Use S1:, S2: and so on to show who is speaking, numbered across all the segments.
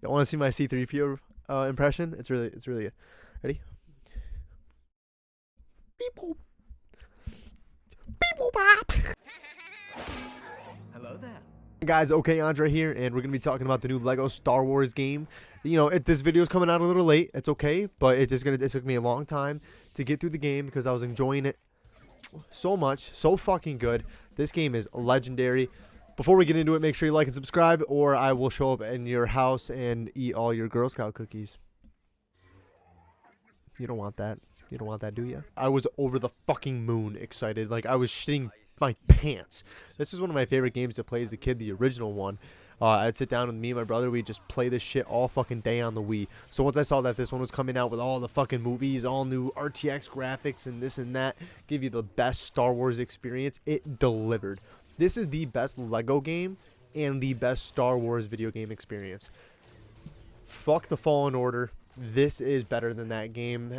S1: I want to see my C3PO impression? It's really good. Ready? Beep boop. Beep boop bop.
S2: Hello there.
S1: Hey guys, OK Andre here, and we're gonna be talking about the new Lego Star Wars game. You know, this video is coming out a little late. It's okay, but it took me a long time to get through the game because I was enjoying it so much, so fucking good. This game is legendary. Before we get into it, make sure you like and subscribe, or I will show up in your house and eat all your Girl Scout cookies. You don't want that. You don't want that, do you? I was over the fucking moon excited. Like, I was shitting my pants. This is one of my favorite games to play as a kid, the original one. I'd sit down with me and my brother. We'd just play this shit all fucking day on the Wii. So once I saw that this one was coming out with all the fucking movies, all new RTX graphics and this and that, give you the best Star Wars experience, it delivered. This is the best Lego game and the best Star Wars video game experience. Fuck the Fallen Order. This is better than that game.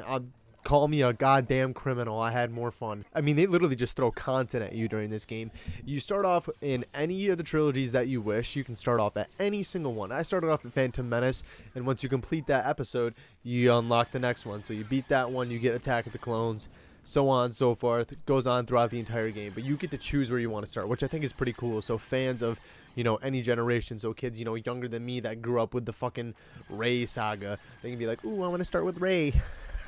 S1: Call me a goddamn criminal. I had more fun. I mean, they literally just throw content at you during this game. You start off in any of the trilogies that you wish. You can start off at any single one. I started off at Phantom Menace, and once you complete that episode, you unlock the next one. So you beat that one, you get Attack of the Clones, so on and so forth. It goes on throughout the entire game, but you get to choose where you want to start, which I think is pretty cool. So fans of, you know, any generation, so kids, you know, younger than me that grew up with the fucking Rey saga, they can be like, ooh, I want to start with Rey.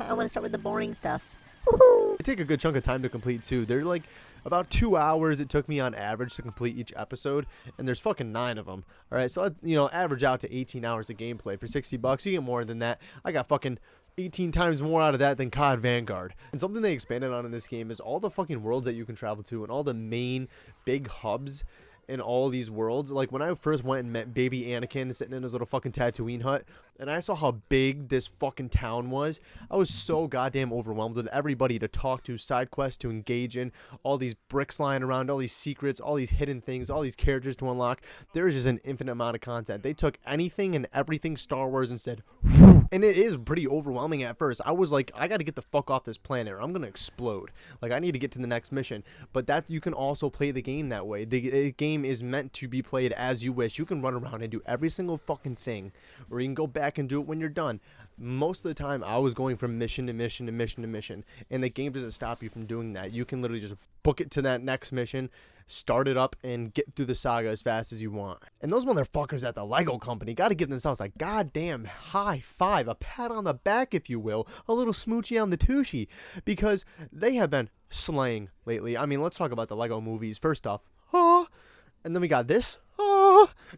S3: I want to start with the boring stuff.
S1: They take a good chunk of time to complete too. They're like about 2 hours it took me on average to complete each episode, and there's fucking 9 of them. All right, so you know, average out to 18 hours of gameplay for $60. You get more than that. I got fucking 18 times more out of that than COD Vanguard. And something they expanded on in this game is all the fucking worlds that you can travel to and all the main big hubs in all these worlds. Like when I first went and met baby Anakin sitting in his little fucking Tatooine hut, and I saw how big this fucking town was, I was so goddamn overwhelmed with everybody to talk to, side quests to engage in, all these bricks lying around, all these secrets, all these hidden things, all these characters to unlock. There is just an infinite amount of content. They took anything and everything Star Wars and said, whew, and it is pretty overwhelming at first. I was like, I gotta get the fuck off this planet or I'm gonna explode. Like, I need to get to the next mission. But that you can also play the game that way. The game is meant to be played as you wish. You can run around and do every single fucking thing, or you can go back and do it when you're done. Most of the time I was going from mission to mission to mission to mission, and the game doesn't stop you from doing that. You can literally just book it to that next mission, start it up, and get through the saga as fast as you want. And those motherfuckers at the Lego company gotta give themselves a goddamn high five, a pat on the back if you will, a little smoochy on the tushy, because they have been slaying lately. I mean, let's talk about the Lego movies. First off, and then we got this,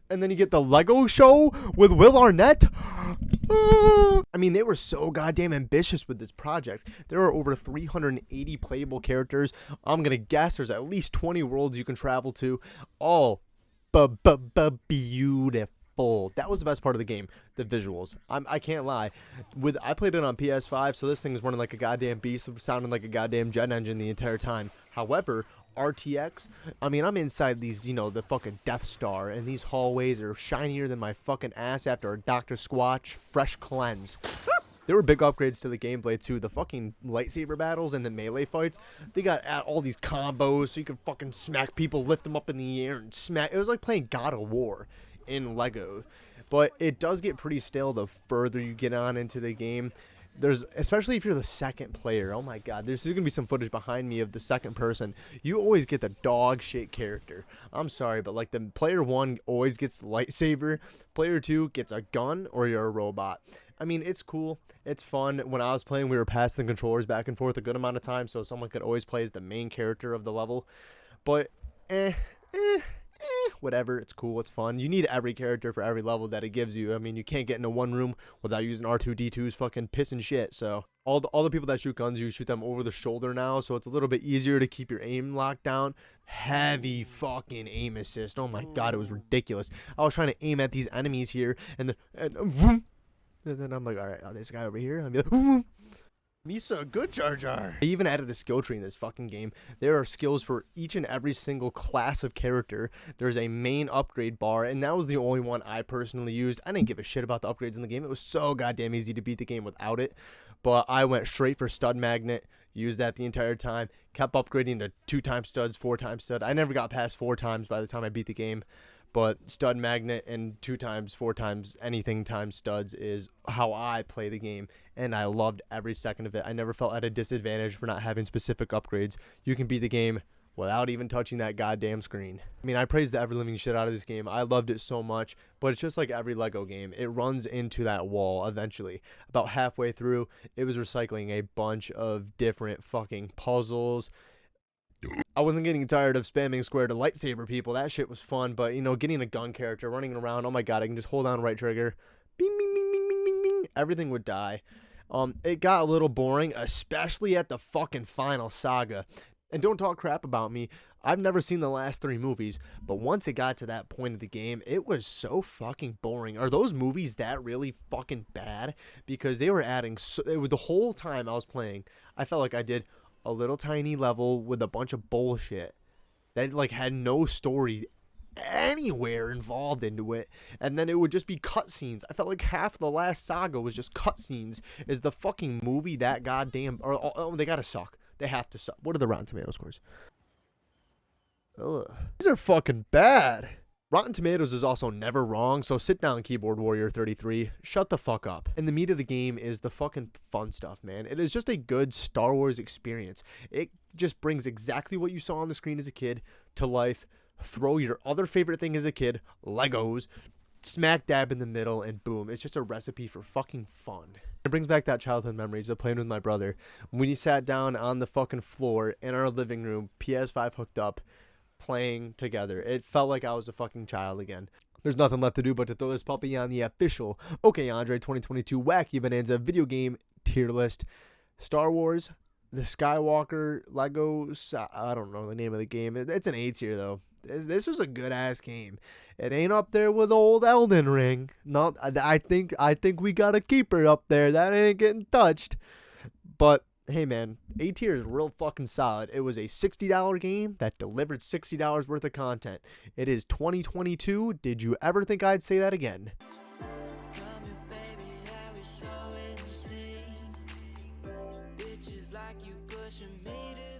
S1: and then you get the Lego show with Will Arnett. I mean, they were so goddamn ambitious with this project. There are over 380 playable characters. I'm gonna guess there's at least 20 worlds you can travel to. All beautiful. That was the best part of the game, the visuals. I can't lie. I played it on PS5, so this thing is running like a goddamn beast, sounding like a goddamn jet engine the entire time. However, RTX, I mean, I'm inside these, you know, the fucking Death Star, and these hallways are shinier than my fucking ass after a Dr. Squatch fresh cleanse. There were big upgrades to the gameplay too. The fucking lightsaber battles and the melee fights, they got all these combos so you can fucking smack people, lift them up in the air and smack. It was like playing God of War in Lego. But it does get pretty stale the further you get on into the game. Especially if you're the second player. Oh my god, there's gonna be some footage behind me of the second person. You always get the dog shit character. I'm sorry, but like the player 1 always gets the lightsaber, player 2 gets a gun, or you're a robot. I mean, it's cool, it's fun. When I was playing, we were passing the controllers back and forth a good amount of time, so someone could always play as the main character of the level. But whatever, it's cool, it's fun. You need every character for every level that it gives you. I mean, you can't get into one room without using R2-D2's fucking piss and shit. So all the people that shoot guns, you shoot them over the shoulder now, so it's a little bit easier to keep your aim locked down. Heavy fucking aim assist. Oh my god, it was ridiculous. I was trying to aim at these enemies here, and then I'm like, all right, this guy over here, I'm like, Misa, good Jar Jar. They even added a skill tree in this fucking game. There are skills for each and every single class of character. There's a main upgrade bar, and that was the only one I personally used. I didn't give a shit about the upgrades in the game. It was so goddamn easy to beat the game without it. But I went straight for stud magnet, used that the entire time, kept upgrading to 2x studs, 4x stud. I never got past 4 times by the time I beat the game. but stud magnet and 2 times, 4 times, anything times studs is how I play the game, and I loved every second of it. I never felt at a disadvantage for not having specific upgrades. You can beat the game without even touching that goddamn screen. I mean, I praise the ever-living shit out of this game. I loved it so much, but it's just like every Lego game. It runs into that wall eventually. About halfway through, it was recycling a bunch of different fucking puzzles. I wasn't getting tired of spamming square to lightsaber people. That shit was fun, but, you know, getting a gun character, running around, oh my god, I can just hold down right trigger. Bing, bing, bing, bing, bing, bing, bing. Everything would die. It got a little boring, especially at the fucking final Saga. And don't talk crap about me. I've never seen the last 3 movies, but once it got to that point of the game, it was so fucking boring. Are those movies that really fucking bad? Because they were adding, the whole time I was playing, I felt like I did a little tiny level with a bunch of bullshit that like had no story anywhere involved into it, and then it would just be cutscenes. I felt like half the last Saga was just cutscenes. Is the fucking movie that goddamn? Or they gotta suck. They have to suck. What are the Rotten Tomato scores? Ugh. These are fucking bad. Rotten Tomatoes is also never wrong, so sit down, Keyboard Warrior 33. Shut the fuck up. And the meat of the game is the fucking fun stuff, man. It is just a good Star Wars experience. It just brings exactly what you saw on the screen as a kid to life. Throw your other favorite thing as a kid, Legos, smack dab in the middle, and boom. It's just a recipe for fucking fun. It brings back that childhood memories of playing with my brother. When he sat down on the fucking floor in our living room, PS5 hooked up, playing together. It felt like I was a fucking child again. There's nothing left to do but to throw this puppy on the official OK Andre 2022 Wacky Bonanza video game tier list. Star Wars, the Skywalker, Legos, I don't know the name of the game. It's an A tier though. This was a good ass game. It ain't up there with old Elden Ring. No, I think we got a keeper up there. That ain't getting touched. But hey man, A tier is real fucking solid. It was a $60 game that delivered $60 worth of content. It is 2022. Did you ever think I'd say that again?
S2: Bitches like you pushing me to